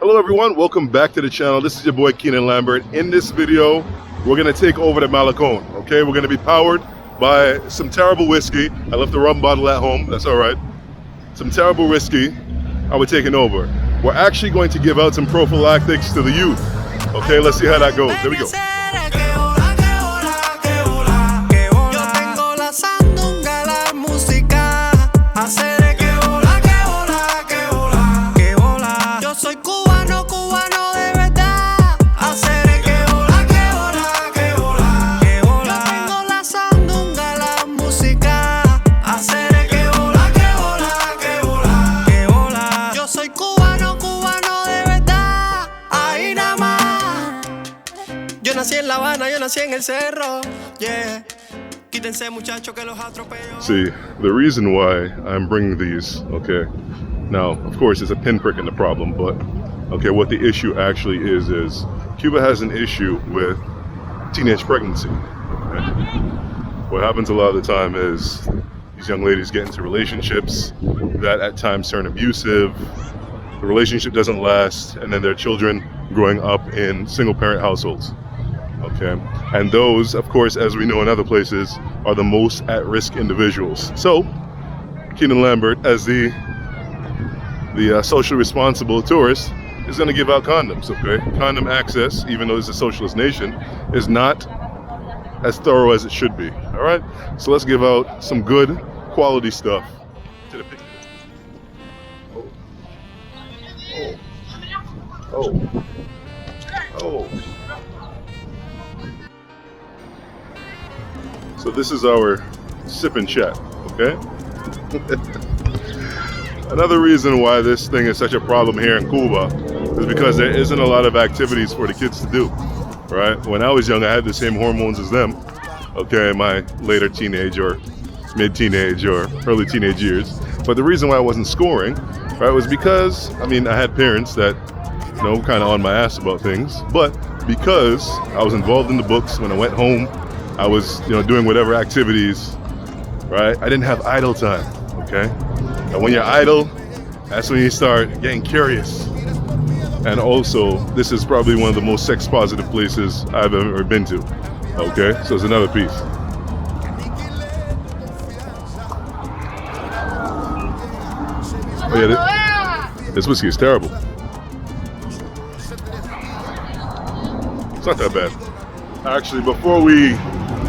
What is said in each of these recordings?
Hello everyone, welcome back to the channel. This is your boy Keenan Lambert. In this video, we're gonna take over the Malecón, okay? We're gonna be powered by some terrible whiskey. I left the rum bottle at home, that's all right. Some terrible whiskey, we're taking over. We're actually going to give out some prophylactics to the youth. Okay, let's see how that goes. There we go. Yo nací en La Habana, yo nací en el cerro, yeah. Quítense muchachos que los atropello. See, the reason why I'm bringing these, okay, now, of course, it's a pinprick in the problem, but, okay, what the issue actually is Cuba has an issue with teenage pregnancy, okay? What happens a lot of the time is these young ladies get into relationships that at times turn abusive, the relationship doesn't last, and then their children growing up in single-parent households. Okay, and those, of course, as we know in other places, are the most at-risk individuals. So, Keenan Lambert, as the socially responsible tourist, is going to give out condoms. Okay, condom access, even though it's a socialist nation, is not as thorough as it should be. All right, so let's give out some good quality stuff to the people. Oh. So this is our sip and chat, okay? Another reason why this thing is such a problem here in Cuba is because there isn't a lot of activities for the kids to do, right? When I was young, I had the same hormones as them, okay, in my later teenage or mid-teenage or early teenage years. But the reason why I wasn't scoring, right, was because, I mean, I had parents that, you know, kind of on my ass about things, but because I was involved in the books, when I went home, I was, you know, doing whatever activities, right? I didn't have idle time, okay? And when you're idle, that's when you start getting curious. And also, this is probably one of the most sex positive places I've ever been to, okay? So it's another piece. Oh yeah, this whiskey is terrible. It's not that bad. Actually, before we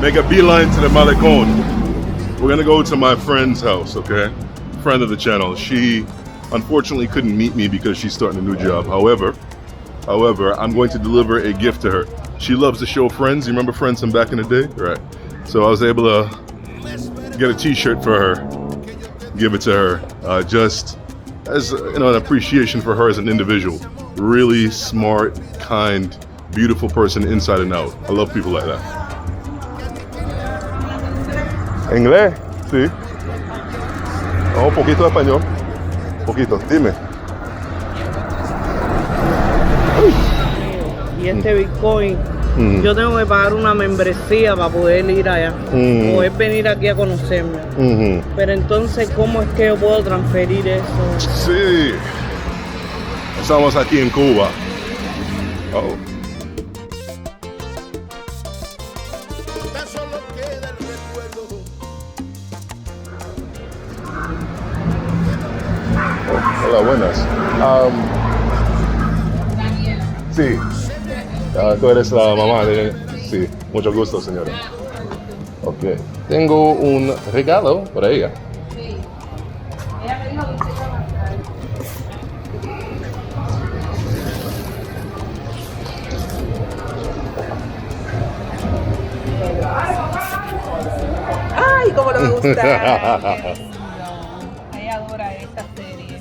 make a beeline to the Malecón, we're gonna go to my friend's house, okay? Friend of the channel. She unfortunately couldn't meet me because she's starting a new job. However, I'm going to deliver a gift to her. She loves the show Friends. You remember Friends from back in the day? Right. So I was able to get a t-shirt for her, give it to her, just as, you know, an appreciation for her as an individual. Really smart, kind, beautiful person inside and out. I love people like that. ¿Inglés? Sí. Oh, un poquito de español. Un poquito. Dime. Y este Bitcoin, yo tengo que pagar una membresía para poder ir allá. Poder venir aquí a conocerme. Pero entonces, ¿cómo es que yo puedo transferir eso? Sí. Estamos aquí en Cuba. Oh. Hola, buenas. Sí. Tú eres la mamá de... Sí, mucho gusto, señora. Ok. Tengo un regalo para ella. Sí. Ella me dijo que usted iba a marcar. ¡Ay, cómo no me gusta! Ella adora esta serie.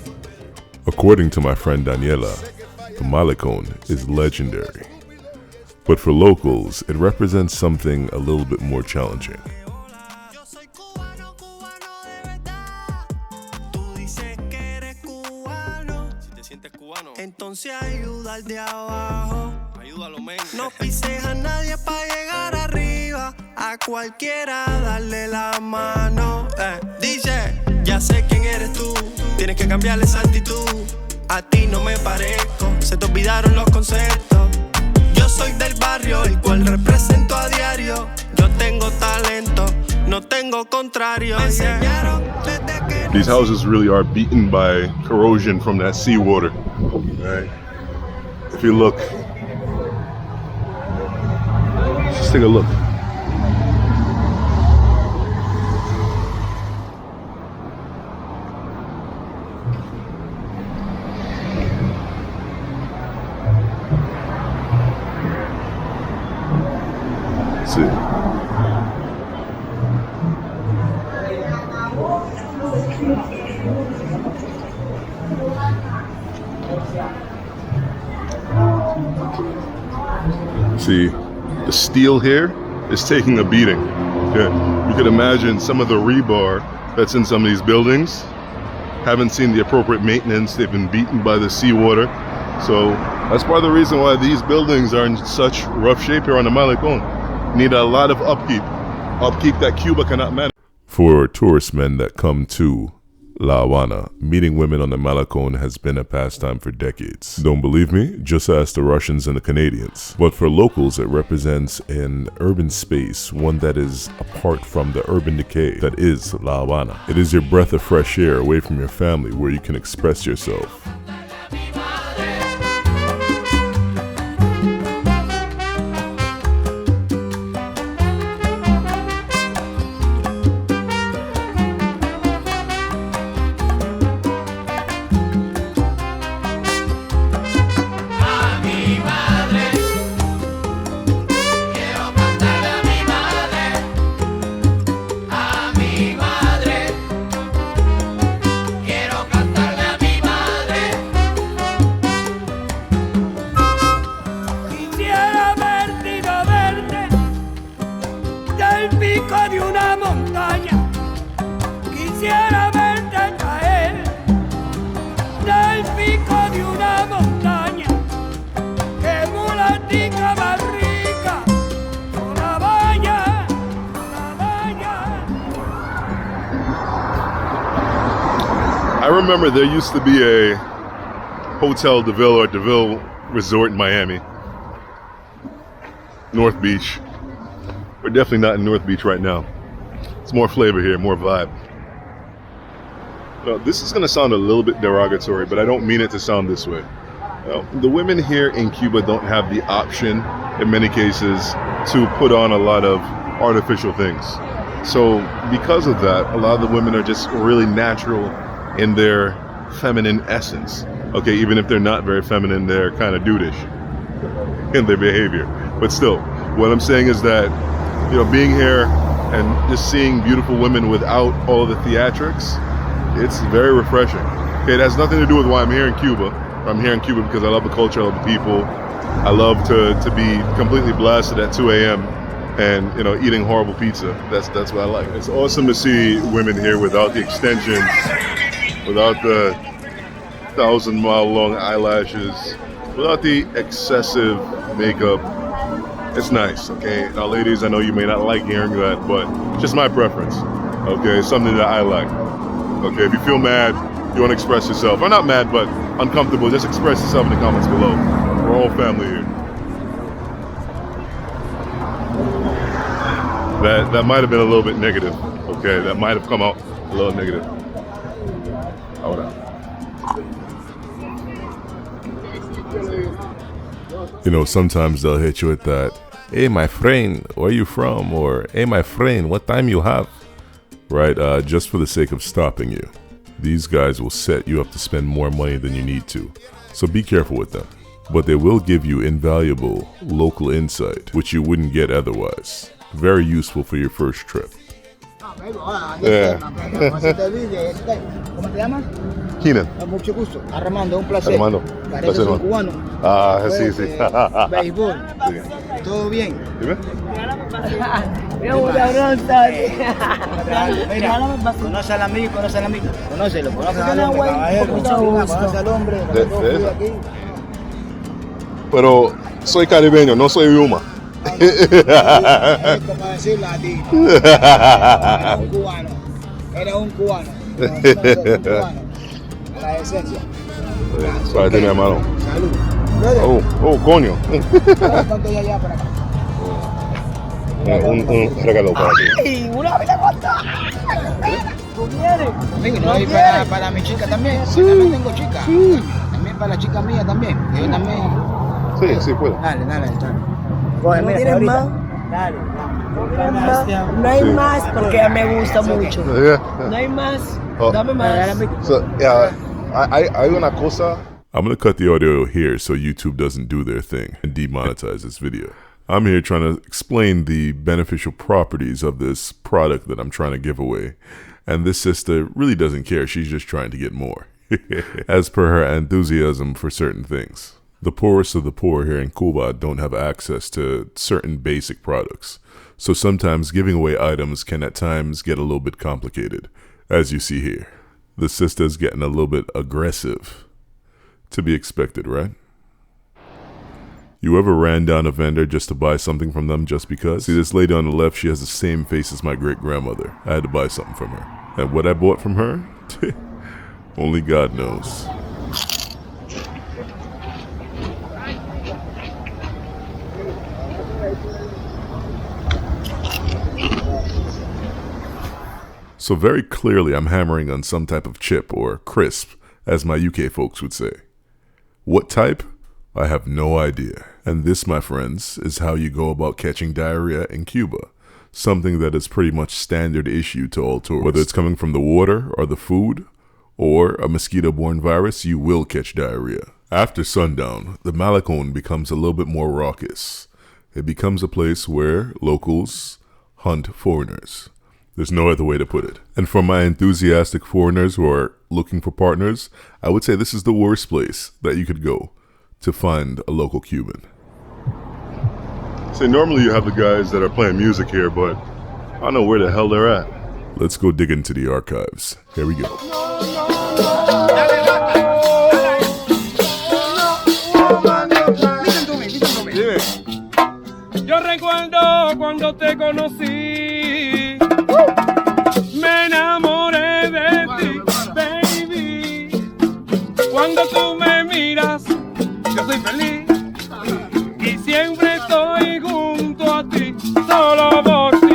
According to my friend Daniela, the Malecón is legendary. But for locals, it represents something a little bit more challenging. Entonces ayuda al de abajo. Ayúdalo, men. No pises a nadie para llegar arriba. A cualquiera darle la mano. Dice, ya sé quién eres tú. Tienes que cambiarle esa actitud. A ti no me parezco. Se te olvida tengo contrario. Me enseñaron desde que These houses really are beaten by corrosion from that seawater. Right? If you look, just take a look. See. See, the steel here is taking a beating. Okay. You could imagine some of the rebar that's in some of these buildings haven't seen the appropriate maintenance. They've been beaten by the seawater. So that's part of the reason why these buildings are in such rough shape here on the Malecón. Need a lot of upkeep that Cuba cannot manage. For tourist men that come to La Habana, meeting women on the Malecón has been a pastime for decades. Don't believe me? Just ask the Russians and the Canadians. But for locals, it represents an urban space, one that is apart from the urban decay that is La Habana. It is your breath of fresh air away from your family where you can express yourself. I remember there used to be a Hotel de Ville or DeVille Resort in Miami. North Beach. We're definitely not in North Beach right now. It's more flavor here, more vibe. Now, this is going to sound a little bit derogatory, but I don't mean it to sound this way. The women here in Cuba don't have the option, in many cases, to put on a lot of artificial things. So because of that, a lot of the women are just really natural in their feminine essence. Okay, even if they're not very feminine, they're kind of dudeish in their behavior. But still, what I'm saying is that, you know, being here and just seeing beautiful women without all of the theatrics, it's very refreshing. Okay, it has nothing to do with why I'm here in Cuba. I'm here in Cuba because I love the culture, I love the people. I love to be completely blasted at 2 a.m. and, you know, eating horrible pizza. That's what I like. It's awesome to see women here without the extensions, without the 1,000-mile-long eyelashes, without the excessive makeup. It's nice, okay? Now, ladies, I know you may not like hearing that, but it's just my preference, okay? It's something that I like, okay? If you feel mad, you want to express yourself, or not mad, but uncomfortable, just express yourself in the comments below. We're all family here. That might have been a little bit negative, okay? That might have come out a little negative. Ahora. You know, sometimes they'll hit you with that, "Hey, my friend, where you from?" Or, "Hey, my friend, what time you have?" Right? Just for the sake of stopping you. These guys will set you up to spend more money than you need to. So be careful with them. But they will give you invaluable local insight, which you wouldn't get otherwise. Very useful for your first trip. Yeah. ¿Cómo te llamas? Keenan. Mucho gusto. Armando, un placer. Armando. Pareces Placer, un cubano. Ah, sí, sí. Béisbol. Sí. ¿Todo bien? Dime. Mira, conoce al amigo, conócelo, conoce al hombre, caballero, conoce al hombre, De esa. Pero soy caribeño, no soy Yuma. Es como decir latino. Eres un cubano. A la esencia. Suerte, mi hermano. Salud. Oh, coño. ¿Cuánto ya para acá? Un regalo para ti. ¡Ay! ¡Una vida corta! Amigo, ¿no hay para mi chica también? Sí. Yo también tengo chica. Sí. También para la chica mía también. Yo también. Sí, sí puedo. Dale. Coge, mira, ¿Tienes señorita. más? Dale. No hay Sí. más porque ya me gusta mucho. Yeah. No hay más. Oh. Dame más. So, hay una cosa. I'm going to cut the audio here so YouTube doesn't do their thing and demonetize this video. I'm here trying to explain the beneficial properties of this product that I'm trying to give away. And this sister really doesn't care. She's just trying to get more, as per her enthusiasm for certain things. The poorest of the poor here in Cuba don't have access to certain basic products. So sometimes giving away items can at times get a little bit complicated, as you see here. The sister's getting a little bit aggressive. To be expected, right? You ever ran down a vendor just to buy something from them just because? See, this lady on the left, she has the same face as my great-grandmother. I had to buy something from her. And what I bought from her? Only God knows. So very clearly, I'm hammering on some type of chip or crisp, as my UK folks would say. What type? I have no idea. And this, my friends, is how you go about catching diarrhea in Cuba. Something that is pretty much standard issue to all tourists. Whether it's coming from the water or the food or a mosquito-borne virus, you will catch diarrhea. After sundown, the Malecón becomes a little bit more raucous. It becomes a place where locals hunt foreigners. There's no other way to put it. And for my enthusiastic foreigners who are looking for partners, I would say this is the worst place that you could go to find a local Cuban. See, normally you have the guys that are playing music here, but I don't know where the hell they're at. Let's go dig into the archives. Here we go. Yo recuerdo cuando te conocí, me enamoré de ti, baby. Cuando tú me miras, yo soy feliz y siempre estoy junto a ti, solo por ti.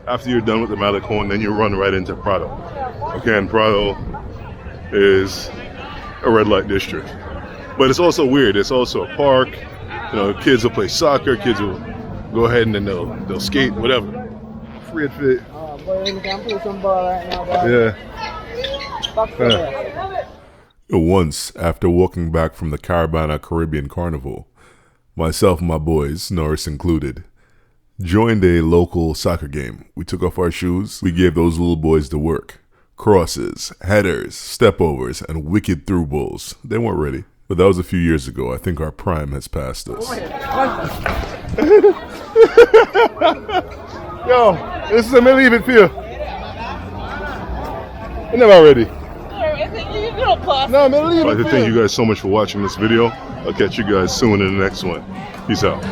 After you're done with the Malecón, then you run right into Prado. Okay, and Prado is a red light district. But it's also weird. It's also a park. You know, kids will play soccer. Kids will go ahead and then they'll skate, whatever. Free and fit. Yeah. Once, after walking back from the Havana Caribbean Carnival, myself and my boys, Norris included, joined a local soccer game. We took off our shoes. We gave those little boys the work. Crosses, headers, stepovers, and wicked through balls. They weren't ready. But that was a few years ago. I think our prime has passed us. Yo, this is a me leave it for you. You're never ready. No, me leave it. I'd like to thank you guys so much for watching this video. I'll catch you guys soon in the next one. Peace out.